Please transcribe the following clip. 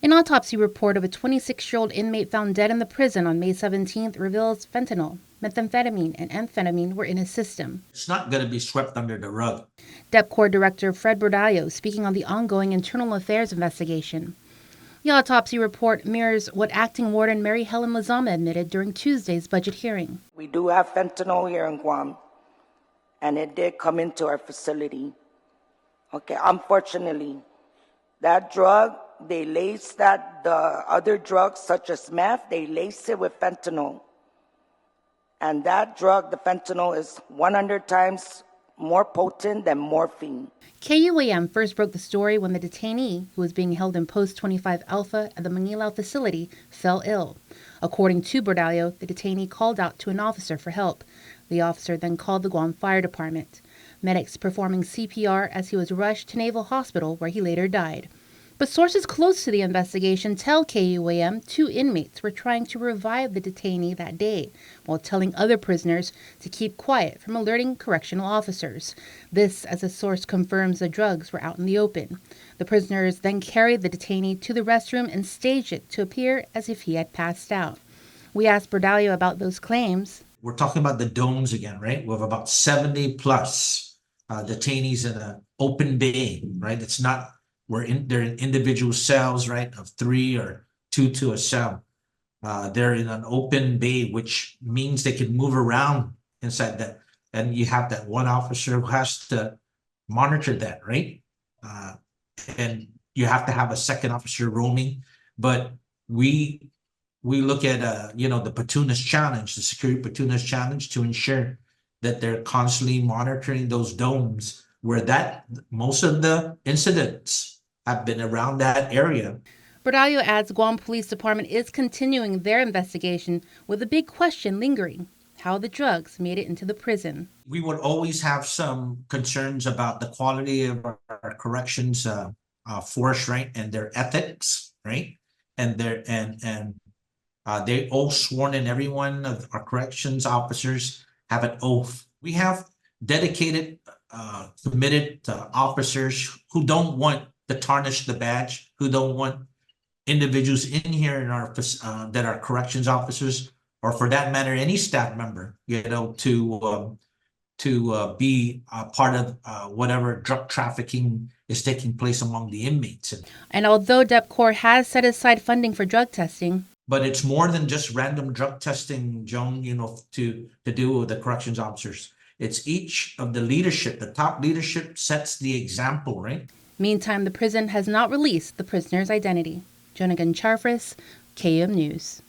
An autopsy report of a 26-year-old inmate found dead in the prison on May 17th reveals fentanyl, methamphetamine, and amphetamine were in his system. It's not going to be swept under the rug. DepCor Director Fred Bordallo speaking on the ongoing internal affairs investigation. The autopsy report mirrors what acting warden Mary Helen Lazama admitted during Tuesday's budget hearing. We do have fentanyl here in Guam, and it did come into our facility. Okay, unfortunately, that drug, they lace the other drugs such as meth, they lace it with fentanyl. And that drug, the fentanyl, is 100 times more potent than morphine. KUAM first broke the story when the detainee, who was being held in Post 25 Alpha at the Manilao facility, fell ill. According to Bordallo, the detainee called out to an officer for help. The officer then called the Guam Fire Department. Medics performing CPR as he was rushed to Naval Hospital, where he later died. But sources close to the investigation tell KUAM 2 inmates were trying to revive the detainee that day, while telling other prisoners to keep quiet from alerting correctional officers. This, as a source confirms, the drugs were out in the open. The prisoners then carried the detainee to the restroom and staged it to appear as if he had passed out. We asked Bordallo about those claims. We're talking about the domes again, right? We have about 70 plus detainees in an open bay, right? It's not, they're in individual cells, right, of 3 or 2 to a cell. They're in an open bay, which means they can move around inside that. And you have that one officer who has to monitor that, right? And you have to have a second officer roaming. But we look at, the Petunas Challenge, the Security Petunas Challenge, to ensure that they're constantly monitoring those domes where most of the incidents have been around that area. Bordallo adds Guam Police Department is continuing their investigation with a big question lingering: how the drugs made it into the prison. We would always have some concerns about the quality of our corrections force, right, and their ethics, right, and they all sworn in. Every one of our corrections officers have an oath. We have dedicated, committed officers who don't want to tarnish the badge, who don't want individuals in here in our that are corrections officers, or for that matter, any staff member, to be part of whatever drug trafficking is taking place among the inmates. And although DepCor has set aside funding for drug testing, but it's more than just random drug testing, Joan, to do with the corrections officers. It's each of the leadership, the top leadership sets the example, right? Meantime, the prison has not released the prisoner's identity. Jonagan Charfris, KUAM News.